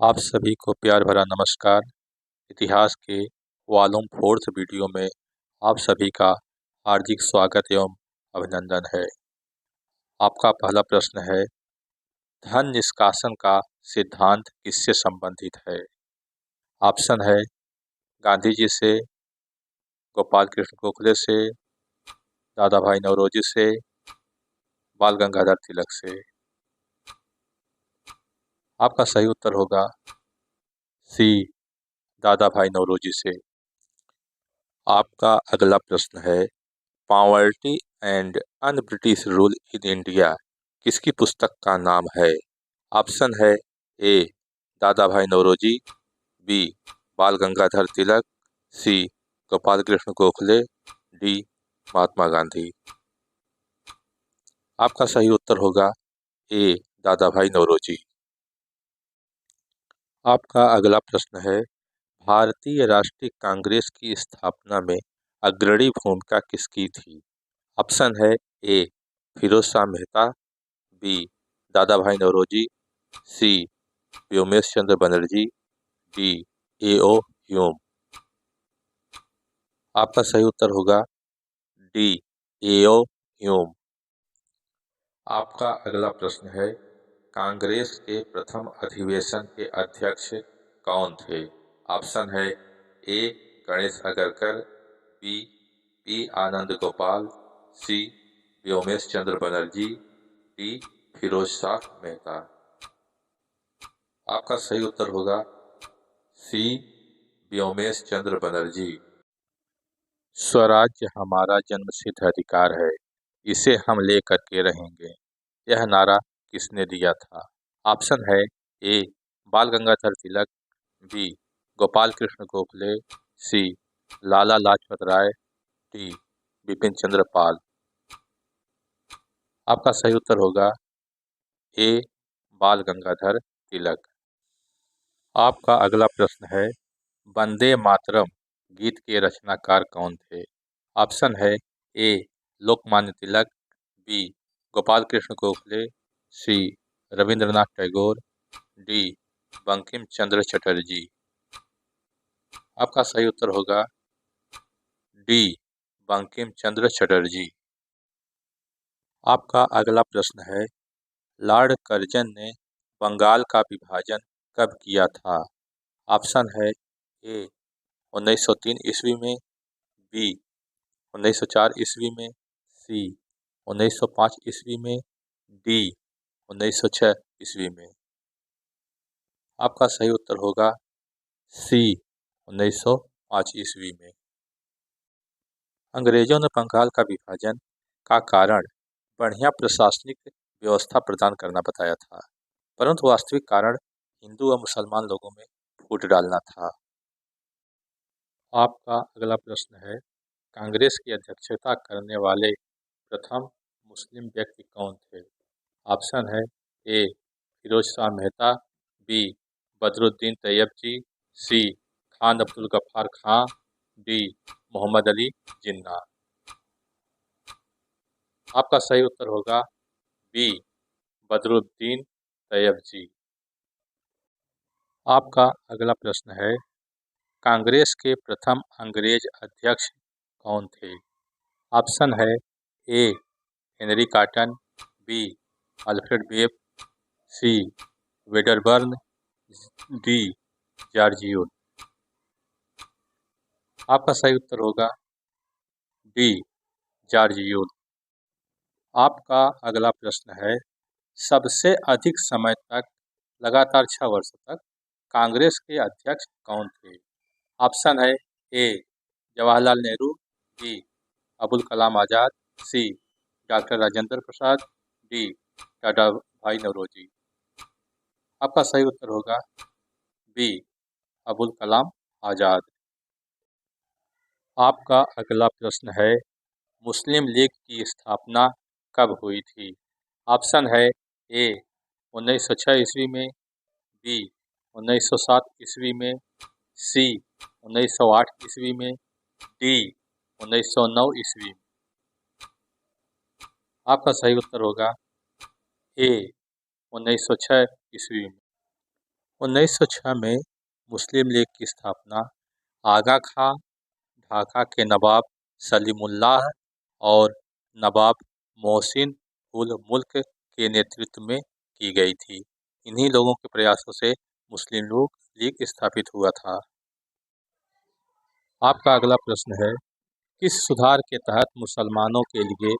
आप सभी को प्यार भरा नमस्कार। इतिहास के वॉल्यूम 4 वीडियो में आप सभी का हार्दिक स्वागत एवं अभिनंदन है। आपका पहला प्रश्न है, धन निष्कासन का सिद्धांत किससे संबंधित है? ऑप्शन है गांधी जी से, गोपाल कृष्ण गोखले से, दादा भाई नौरोजी से, बाल गंगाधर तिलक से। आपका सही उत्तर होगा सी, दादा भाई नौरोजी से। आपका अगला प्रश्न है, poverty and un British rule in India किसकी पुस्तक का नाम है? ऑप्शन है ए, दादा भाई नौरोजी, बी, बाल गंगाधर तिलक, सी, गोपाल कृष्ण गोखले, डी, महात्मा गांधी। आपका सही उत्तर होगा ए, दादा भाई नौरोजी। आपका अगला प्रश्न है, भारतीय राष्ट्रीय कांग्रेस की स्थापना में अग्रणी भूमिका किसकी थी? ऑप्शन है ए, फिरोज शाह मेहता, बी, दादा भाई नौरोजी, सी, व्योमेश चंद्र बनर्जी, डी, ए.ओ. ह्यूम। आपका सही उत्तर होगा डी, ए.ओ. ह्यूम। आपका अगला प्रश्न है, कांग्रेस के प्रथम अधिवेशन के अध्यक्ष कौन थे? ऑप्शन है ए, गणेश अगरकर, बी, पी आनंद गोपाल, सी, व्योमेश चंद्र बनर्जी, डी, फिरोज शाह मेहता। आपका सही उत्तर होगा सी, व्योमेश चंद्र बनर्जी। स्वराज्य हमारा जन्मसिद्ध अधिकार है, इसे हम लेकर के रहेंगे, यह नारा किसने दिया था? ऑप्शन है ए, बाल गंगाधर तिलक, बी, गोपाल कृष्ण गोखले, सी, लाला लाजपत राय, डी, बिपिन चंद्र पाल। आपका सही उत्तर होगा ए, बाल गंगाधर तिलक। आपका अगला प्रश्न है, वंदे मातरम गीत के रचनाकार कौन थे? ऑप्शन है ए, लोकमान्य तिलक, बी, गोपाल कृष्ण गोखले, सी, रविंद्रनाथ टैगोर, डी, बंकिम चंद्र चटर्जी। आपका सही उत्तर होगा डी, बंकिम चंद्र चटर्जी। आपका अगला प्रश्न है, लॉर्ड कर्जन ने बंगाल का विभाजन कब किया था? ऑप्शन है ए, 1903 ईस्वी में, बी, 1904 ईस्वी में, सी, 1905 ईस्वी में, डी, 1906 ईस्वी में। आपका सही उत्तर होगा सी, 1905 ईस्वी में। अंग्रेजों ने बंगाल का विभाजन का कारण बढ़िया प्रशासनिक व्यवस्था प्रदान करना बताया था, परंतु वास्तविक कारण हिंदू और मुसलमान लोगों में फूट डालना था। आपका अगला प्रश्न है, कांग्रेस की अध्यक्षता करने वाले प्रथम मुस्लिम व्यक्ति कौन थे? ऑप्शन है ए, फिरोज शाह मेहता, बी, बदरुद्दीन तैयबजी, सी, खान अब्दुल गफ्फार खां, डी, मोहम्मद अली जिन्ना। आपका सही उत्तर होगा बी, बदरुद्दीन तैयबजी। आपका अगला प्रश्न है, कांग्रेस के प्रथम अंग्रेज अध्यक्ष कौन थे? ऑप्शन है A, Henry Cotton, B, Alfred Webb, C, Wedderburn, D, George Yule. आपका सही उत्तर होगा डी, जॉर्ज यूल। आपका अगला प्रश्न है, सबसे अधिक समय तक लगातार 6 वर्ष तक कांग्रेस के अध्यक्ष कौन थे? ऑप्शन है ए, जवाहरलाल नेहरू, बी, अबुल कलाम आज़ाद, सी, डॉक्टर राजेंद्र प्रसाद, डी, दादा भाई नौरोजी। आपका सही उत्तर होगा बी, अबुल कलाम आज़ाद। आपका अगला प्रश्न है, मुस्लिम लीग की स्थापना कब हुई थी? ऑप्शन है ए, 1906 ईस्वी में, बी, 1907 ईस्वी में, सी, 1908 ईस्वी में, डी, 1909 ईस्वी में। आपका सही उत्तर होगा ए, 1906 ईस्वी में। 1906 में मुस्लिम लीग की स्थापना आगा खां, ढाका के नवाब सलीमुल्लाह और नवाब मोहसिन उल मुल्क के नेतृत्व में की गई थी। इन्हीं लोगों के प्रयासों से मुस्लिम लीग स्थापित हुआ था। आपका अगला प्रश्न है, किस सुधार के तहत मुसलमानों के लिए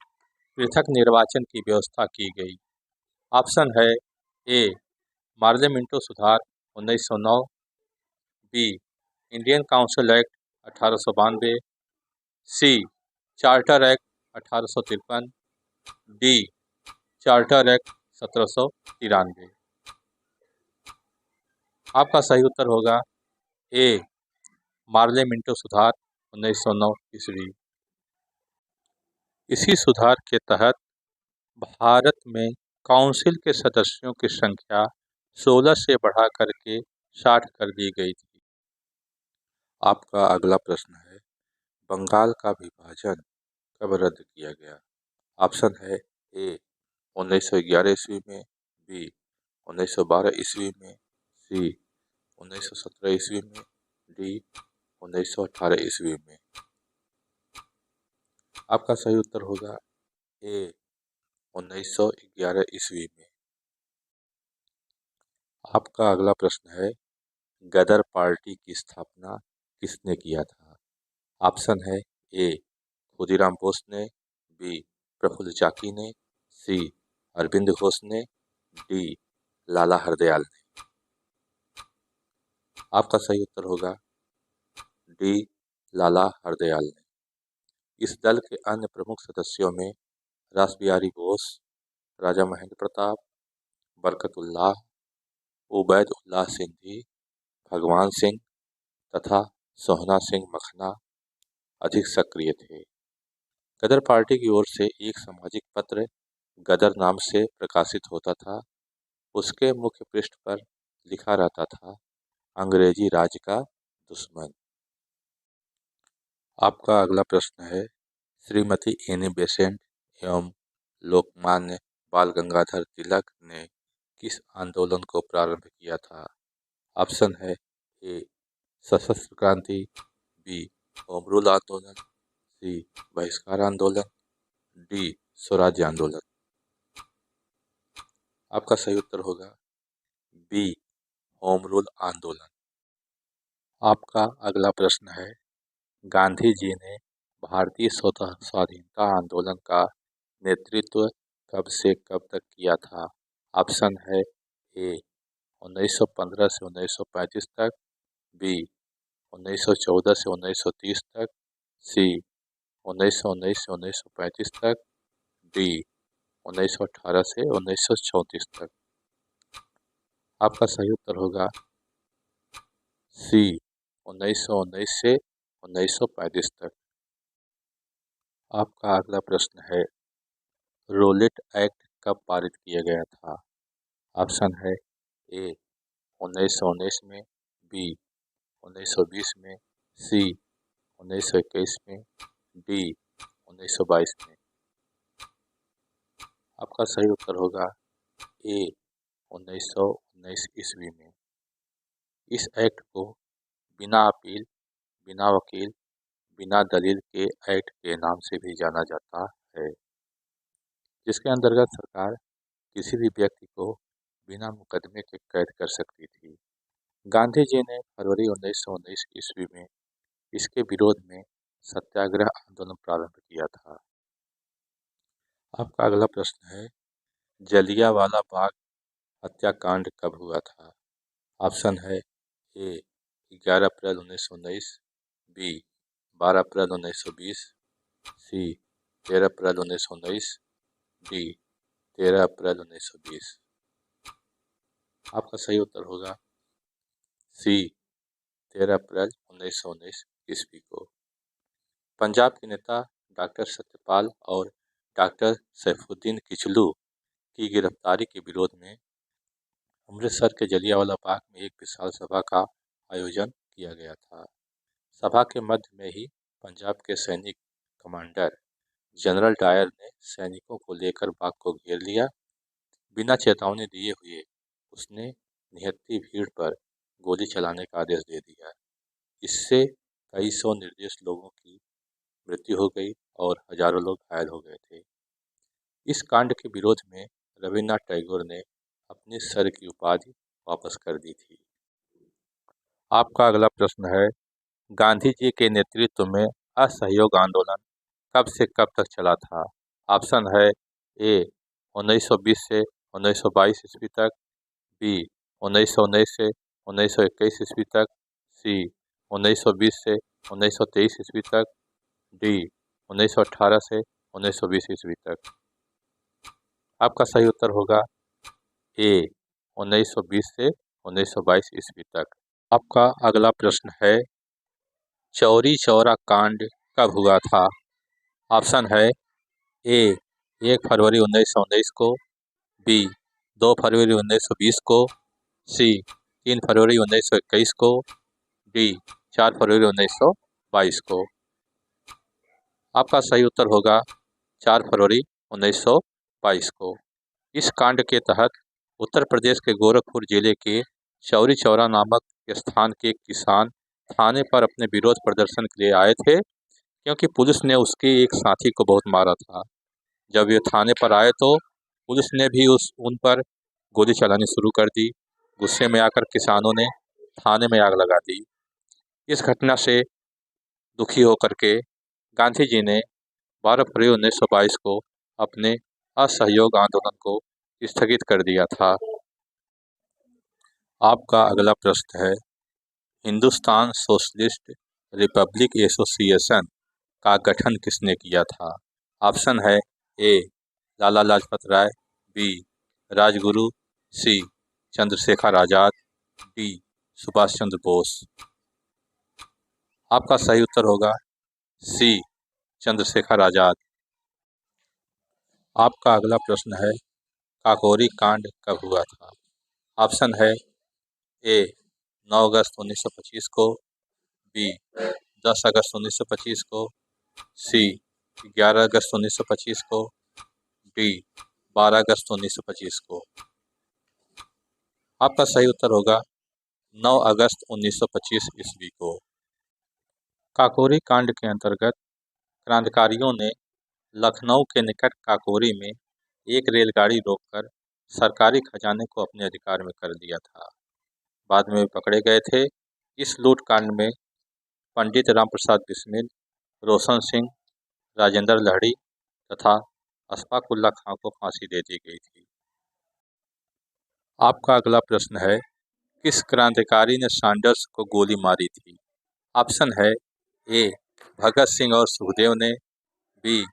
पृथक निर्वाचन की व्यवस्था की गई? ऑप्शन है ए पार्लियामेंटो सुधार 1909, B Indian council act 1892, C charter act 1853, D charter act 1793। आपका सही उत्तर होगा ए पार्लियामेंटो सुधार 1909 ईस्वी। इसी सुधार के तहत भारत में काउंसिल के सदस्यों की संख्या 16 से बढ़ा करके 60 कर दी गई थी। आपका अगला प्रश्न है, बंगाल का विभाजन कब रद्द किया गया? ऑप्शन है ए 1911 ईस्वी में, बी 1912 ईस्वी में, सी 1917 ईस्वी में, डी 1918 ईस्वी में। आपका सही उत्तर होगा ए 1911 ईस्वी में। आपका अगला प्रश्न है, गदर पार्टी की स्थापना किसने किया था? ऑप्शन है ए खुदीराम बोस ने, बी प्रफुल्ल चाकी ने, सी अरविंद घोष ने, डी लाला हरदयाल ने। आपका सही उत्तर होगा डी लाला हरदयाल ने। इस दल के अन्य प्रमुख सदस्यों में रासबिहारी बोस, राजा महेंद्र प्रताप, बरकतुल्लाह, उबैद उल्लाह सिंधी, भगवान सिंह तथा सोहना सिंह मखना अधिक सक्रिय थे। गदर पार्टी की ओर से एक सामाजिक पत्र गदर नाम से प्रकाशित होता था। उसके मुख्य पृष्ठ पर लिखा रहता था, अंग्रेजी राज का दुश्मन। आपका अगला प्रश्न है, श्रीमती एनी बेसेंट एवं लोकमान्य बाल गंगाधर तिलक ने किस आंदोलन को प्रारंभ किया था? ऑप्शन है ए सशस्त्र क्रांति, बी होम रूल आंदोलन, सी बहिष्कार आंदोलन, डी स्वराज्य आंदोलन। आपका सही उत्तर होगा बी होम रूल आंदोलन। आपका अगला प्रश्न है, गांधी जी ने भारतीय स्वतः स्वाधीनता आंदोलन का नेतृत्व कब से कब तक किया था? ऑप्शन है ए 1915 से 1935 तक, बी 1914 से 1930 तक, सी 1919 से 1935 तक, डी 1918 से 1934 तक। आपका सही उत्तर होगा सी 1919 से 1935 तक। आपका अगला प्रश्न है, रोलेट एक्ट कब पारित किया गया था? ऑप्शन है ए 1919 में, बी 1920 में, सी 1921 में, डी 1922 में। आपका सही उत्तर होगा ए 1919 ईस्वी में। इस एक्ट को बिना अपील, बिना वकील, बिना दलील के एक्ट के नाम से भी जाना जाता है, जिसके अंतर्गत सरकार किसी भी व्यक्ति को बिना मुकदमे के कैद कर सकती थी। गांधी जी ने फरवरी 1919 ईस्वी में इसके विरोध में सत्याग्रह आंदोलन प्रारंभ किया था। आपका अगला प्रश्न है, जलियांवाला बाग हत्याकांड कब हुआ था? ऑप्शन है ए 11 अप्रैल 1919, बी 12 अप्रैल 1920, सी 13 अप्रैल 1919, डी 13 अप्रैल 1920। आपका सही उत्तर होगा सी 13 अप्रैल 1919 ईस्वी को। पंजाब के नेता डॉक्टर सत्यपाल और डॉक्टर सैफुद्दीन किचलू की गिरफ्तारी के विरोध में अमृतसर के जलियांवाला बाग में एक विशाल सभा का आयोजन किया गया था। सभा के मध्य में ही पंजाब के सैनिक कमांडर जनरल डायर ने सैनिकों को लेकर बाग को घेर लिया। बिना चेतावनी दिए हुए उसने निहत्थी भीड़ पर गोली चलाने का आदेश दे दिया। इससे कई सौ निर्दोष लोगों की मृत्यु हो गई और हजारों लोग घायल हो गए थे। इस कांड के विरोध में रविन्द्रनाथ टैगोर ने अपनी सर की उपाधि वापस कर दी थी। आपका अगला प्रश्न है, गांधी जी के नेतृत्व में असहयोग आंदोलन कब से कब तक चला था? ऑप्शन है ए 1920 से 1922 ईस्वी तक, बी 1919 से 1921 ईस्वी तक, सी 1920 से 1923 ईस्वी तक, डी 1918 से 1920 ईस्वी तक। आपका सही उत्तर होगा ए 1920 से 1922 ईस्वी तक। आपका अगला प्रश्न है, चौरी चौरा कांड कब हुआ था? ऑप्शन है ए 1 फरवरी 1919 को, बी 2 फरवरी 1920 को, सी 3 फरवरी 1921 को, डी 4 फरवरी 1922 को। आपका सही उत्तर होगा 4 फरवरी 1922 को। इस कांड के तहत उत्तर प्रदेश के गोरखपुर जिले के चौरी चौरा नामक स्थान के किसान थाने पर अपने विरोध प्रदर्शन के लिए आए थे, क्योंकि पुलिस ने उसके एक साथी को बहुत मारा था। जब ये थाने पर आए तो पुलिस ने भी उन पर गोली चलानी शुरू कर दी। गुस्से में आकर किसानों ने थाने में आग लगा दी। इस घटना से दुखी होकर के गांधी जी ने 12 फरवरी 1922 को अपने असहयोग आंदोलन को स्थगित कर दिया था। आपका अगला प्रश्न है, हिंदुस्तान सोशलिस्ट रिपब्लिक एसोसिएशन का गठन किसने किया था? ऑप्शन है ए लाला लाजपत राय, बी राजगुरु, सी चंद्रशेखर आजाद, डी सुभाष चंद्र बोस। आपका सही उत्तर होगा सी चंद्रशेखर आजाद। आपका अगला प्रश्न है, काकोरी कांड कब हुआ था? ऑप्शन है ए 9 अगस्त 1925 को, बी 10 अगस्त 1925 को, सी 11 अगस्त 1925 को, डी 12 अगस्त 1925 को। आपका सही उत्तर होगा 9 अगस्त 1925 ईस्वी को। काकोरी कांड के अंतर्गत क्रांतिकारियों ने लखनऊ के निकट काकोरी में एक रेलगाड़ी रोककर सरकारी खजाने को अपने अधिकार में कर लिया था। बाद में वे पकड़े गए थे। इस लूट कांड में पंडित राम प्रसाद बिस्मिल, रोशन सिंह, राजेंद्र लहड़ी तथा अशफाक उल्ला खां को फांसी दे दी गई थी। आपका अगला प्रश्न है, किस क्रांतिकारी ने सैंडर्स को गोली मारी थी? ऑप्शन है ए भगत सिंह और सुखदेव ने, बी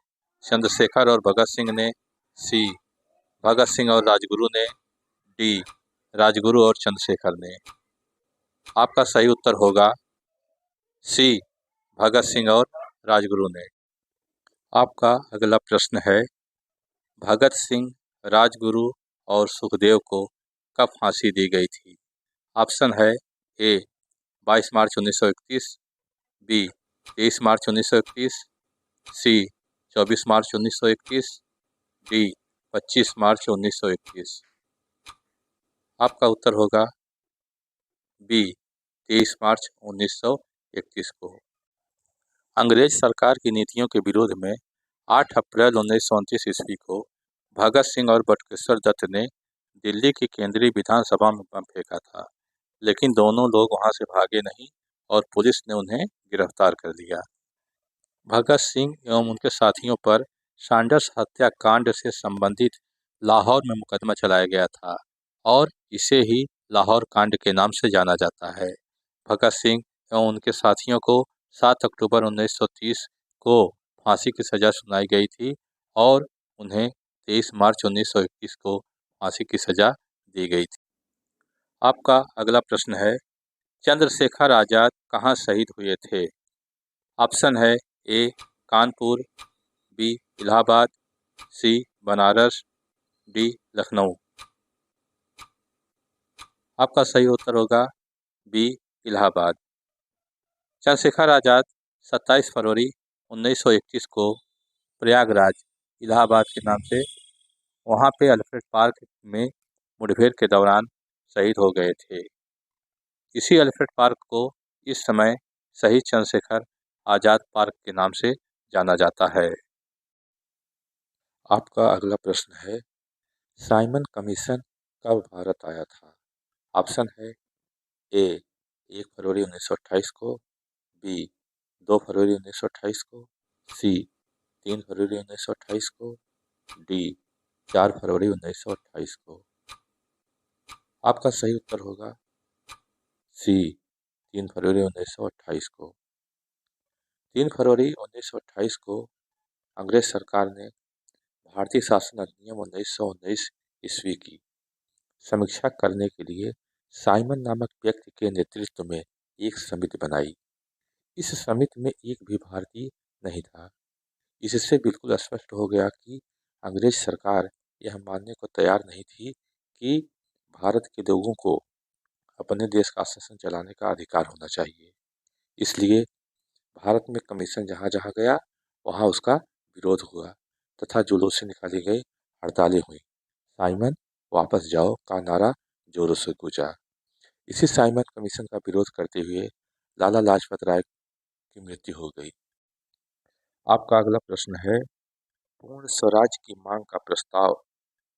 चंद्रशेखर और भगत सिंह ने, सी भगत सिंह और राजगुरु ने, डी राजगुरु और चंद्रशेखर ने। आपका सही उत्तर होगा सी भगत सिंह और राजगुरु ने। आपका अगला प्रश्न है, भगत सिंह, राजगुरु और सुखदेव को कब फांसी दी गई थी? ऑप्शन है ए 22 मार्च 1931, बी 23 मार्च 1931, सी 24 मार्च 1921, डी 25 मार्च 1921। आपका उत्तर होगा बी 23 मार्च 1931 को। अंग्रेज सरकार की नीतियों के विरोध में 8 अप्रैल 1929 ईस्वी को भगत सिंह और बटुकेश्वर दत्त ने दिल्ली की केंद्रीय विधानसभा में बम फेंका था, लेकिन दोनों लोग वहां से भागे नहीं और पुलिस ने उन्हें गिरफ्तार कर लिया। भगत सिंह एवं उनके साथियों पर सैंडर्स हत्याकांड से संबंधित लाहौर में मुकदमा चलाया गया था और इसे ही लाहौर कांड के नाम से जाना जाता है। भगत सिंह एवं उनके साथियों को 7 अक्टूबर 1930 को फांसी की सज़ा सुनाई गई थी और उन्हें 23 मार्च 1921 को फांसी की सज़ा दी गई थी। आपका अगला प्रश्न है, चंद्रशेखर आज़ाद कहाँ शहीद हुए थे? ऑप्शन है ए कानपुर, बी इलाहाबाद, सी बनारस, डी लखनऊ। आपका सही उत्तर होगा बी इलाहाबाद। चंद्रशेखर आज़ाद 27 फरवरी 1931 को प्रयागराज, इलाहाबाद के नाम से, वहाँ पे अल्फ्रेड पार्क में मुठभेड़ के दौरान शहीद हो गए थे। इसी एलिफेंट पार्क को इस समय शहीद चंद्रशेखर आज़ाद पार्क के नाम से जाना जाता है। आपका अगला प्रश्न है, साइमन कमीशन कब भारत आया था? ऑप्शन है ए 1 फरवरी 1928 को, बी 2 फरवरी 1928 को, सी 3 फरवरी 1928 को, डी 4 फरवरी 1928 को। आपका सही उत्तर होगा सी 3 फरवरी 1928 को। 3 फरवरी 1928 को अंग्रेज सरकार ने भारतीय शासन अधिनियम 1919 ईस्वी की समीक्षा करने के लिए साइमन नामक व्यक्ति के नेतृत्व में एक समिति बनाई। इस समिति में एक भी भारतीय नहीं था। इससे बिल्कुल स्पष्ट हो गया कि अंग्रेज सरकार यह मानने को तैयार नहीं थी कि भारत के लोगों को अपने देश का शासन चलाने का अधिकार होना चाहिए। इसलिए भारत में कमीशन जहाँ जहाँ गया वहाँ उसका विरोध हुआ तथा जुलूसें निकाली गई, हड़तालें हुई। साइमन वापस जाओ का नारा जोरों से गूंजा। इसी साइमन कमीशन का विरोध करते हुए लाला लाजपत राय की मृत्यु हो गई। आपका अगला प्रश्न है, पूर्ण स्वराज की मांग का प्रस्ताव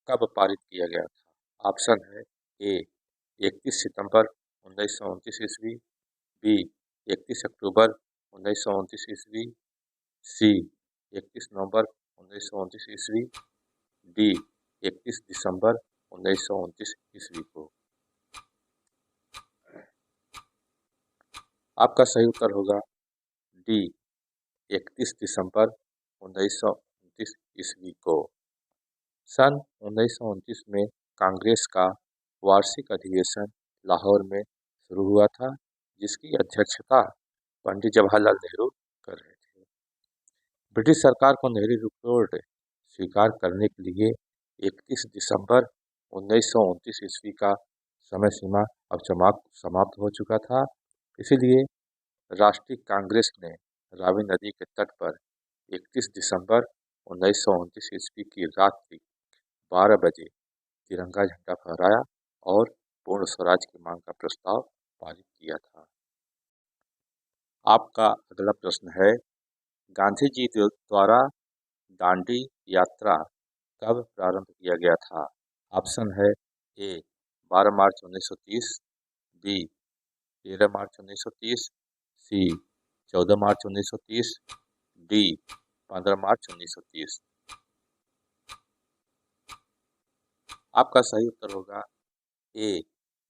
कब पारित किया गया था? ऑप्शन है ए 31 सितंबर 1929 ईस्वी, बी 31 अक्टूबर 1929 ईस्वी, सी 31 नवंबर 1929 ईस्वी, डी 31 दिसंबर 1929 ईस्वी को। आपका सही उत्तर होगा डी 31 दिसंबर 1929 ईस्वी को। सन 1929 में कांग्रेस का वार्षिक अधिवेशन लाहौर में शुरू हुआ था, जिसकी अध्यक्षता पंडित जवाहरलाल नेहरू कर रहे थे। ब्रिटिश सरकार को नेहरू रिपोर्ट स्वीकार करने के लिए 31 दिसंबर 1929 ईस्वी का समय सीमा अब समाप्त हो चुका था। इसीलिए राष्ट्रीय कांग्रेस ने रावी नदी के तट पर 31 दिसंबर 1929 ईस्वी की रात्रि 12 बजे तिरंगा झंडा फहराया और पूर्ण स्वराज की मांग का प्रस्ताव पारित किया था। आपका अगला प्रश्न है, गांधी जी द्वारा दांडी यात्रा कब प्रारंभ किया गया था? ऑप्शन है ए 12 मार्च 1930, बी 13 मार्च 1930, सी 14 मार्च 1930, डी 15 मार्च 1930। आपका सही उत्तर होगा ए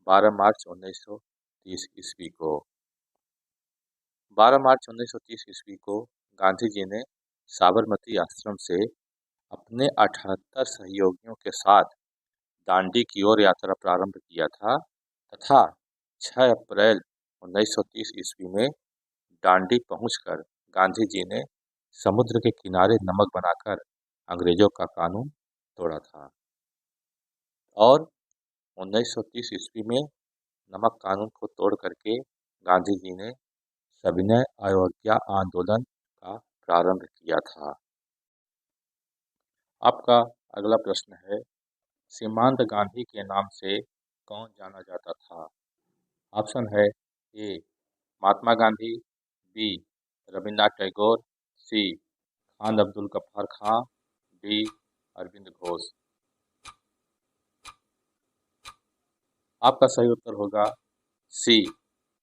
12 मार्च 1930 ईस्वी को। 12 मार्च 1930 ईस्वी को गांधी जी ने साबरमती आश्रम से अपने 78 सहयोगियों के साथ दांडी की ओर यात्रा प्रारंभ किया था तथा 6 अप्रैल 1930 ईस्वी में दांडी पहुंचकर गांधी जी ने समुद्र के किनारे नमक बनाकर अंग्रेजों का कानून तोड़ा था और 1930 ईस्वी में नमक कानून को तोड़ करके गांधी जी ने सविनय अवज्ञा आंदोलन का प्रारंभ किया था। आपका अगला प्रश्न है, सीमांत गांधी के नाम से कौन जाना जाता था? ऑप्शन है ए महात्मा गांधी, बी रविन्द्रनाथ टैगोर, सी खान अब्दुल गफ्फार खां, डी अरविंद घोष। आपका सही उत्तर होगा सी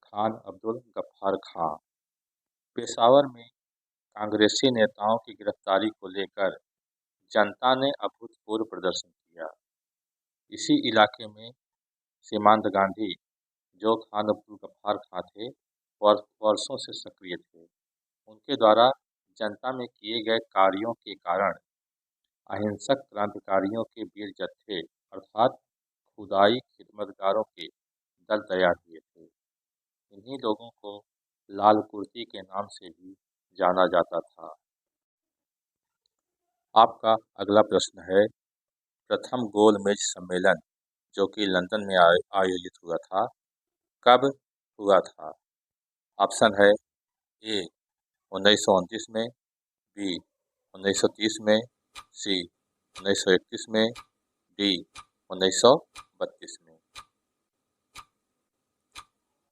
खान अब्दुल गफ्फार खां। पेशावर में कांग्रेसी नेताओं की गिरफ्तारी को लेकर जनता ने अभूतपूर्व प्रदर्शन किया। इसी इलाके में सीमांत गांधी, जो खान अब्दुल गफ्फार खां थे, वर्षों से सक्रिय थे। उनके द्वारा जनता में किए गए कार्यों के कारण अहिंसक क्रांतिकारियों के वीर जत्थे अर्थात खुदाई खिदमतगारों के दल तैयार हुए थे। इन्हीं लोगों को लाल कुर्ती के नाम से भी जाना जाता था। आपका अगला प्रश्न है, प्रथम गोलमेज सम्मेलन जो कि लंदन में आयोजित हुआ था, कब हुआ था? ऑप्शन है ए 1929 में, बी 1930 में, सी 1931 में, डी 1932 में।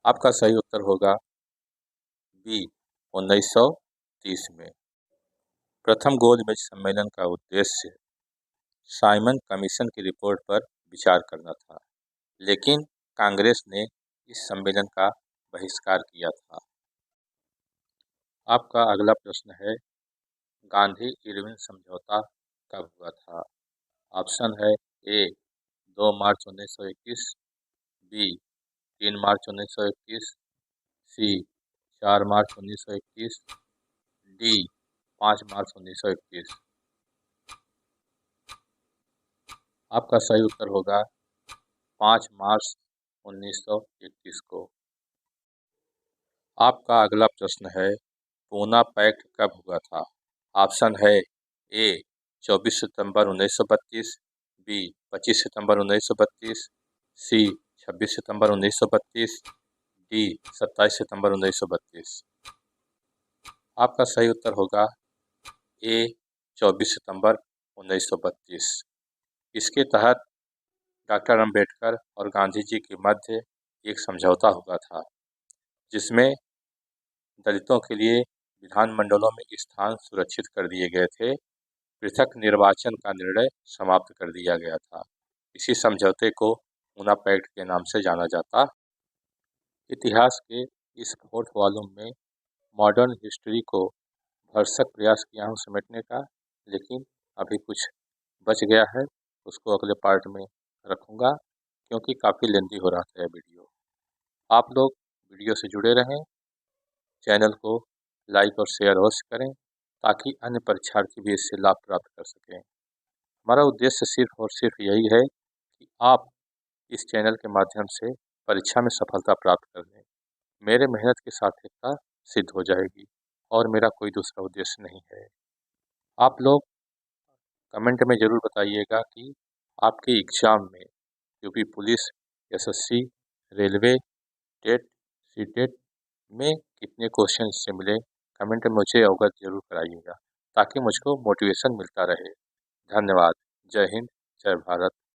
आपका सही उत्तर होगा बी 1930 में। प्रथम गोलमेज सम्मेलन का उद्देश्य साइमन कमीशन की रिपोर्ट पर विचार करना था, लेकिन कांग्रेस ने इस सम्मेलन का बहिष्कार किया था। आपका अगला प्रश्न है, गांधी इरविन समझौता कब हुआ था? ऑप्शन है ए 2 मार्च 1921, बी 3 मार्च 1921, सी 4 मार्च 1921, डी 5 मार्च 1921। आपका सही उत्तर होगा 5 मार्च 1921 को। आपका अगला प्रश्न है, पूना पैक्ट कब हुआ था? ऑप्शन है ए 24 सितंबर 1932, बी 25 सितंबर 1932, सी 26 सितंबर 1932, डी 27 सितंबर 1932। आपका सही उत्तर होगा ए 24 सितंबर 1932। इसके तहत डॉक्टर अंबेडकर और गांधी जी के मध्य एक समझौता हुआ था, जिसमें दलितों के लिए विधानमंडलों में स्थान सुरक्षित कर दिए गए थे। पृथक निर्वाचन का निर्णय समाप्त कर दिया गया था। इसी समझौते को पूना पैक्ट के नाम से जाना जाता। इतिहास के इस फोर्थ वॉल्यूम में मॉडर्न हिस्ट्री को भरसक प्रयास किया हूँ समेटने का, लेकिन अभी कुछ बच गया है, उसको अगले पार्ट में रखूँगा, क्योंकि काफ़ी लेंथी हो रहा था यह वीडियो। आप लोग वीडियो से जुड़े रहें, चैनल को लाइक और शेयर अवश्य करें, ताकि अन्य परीक्षार्थी भी इससे लाभ प्राप्त कर सकें। हमारा उद्देश्य सिर्फ और सिर्फ यही है कि आप इस चैनल के माध्यम से परीक्षा में सफलता प्राप्त कर लें। मेरे मेहनत की सार्थकता सिद्ध हो जाएगी और मेरा कोई दूसरा उद्देश्य नहीं है। आप लोग कमेंट में ज़रूर बताइएगा कि आपके एग्ज़ाम में UP police, SSC, railway, TET, CTET में कितने क्वेश्चन इससे मिले। कमेंट में मुझे अवगत जरूर कराइएगा, ताकि मुझको मोटिवेशन मिलता रहे। धन्यवाद। जय हिंद, जय भारत।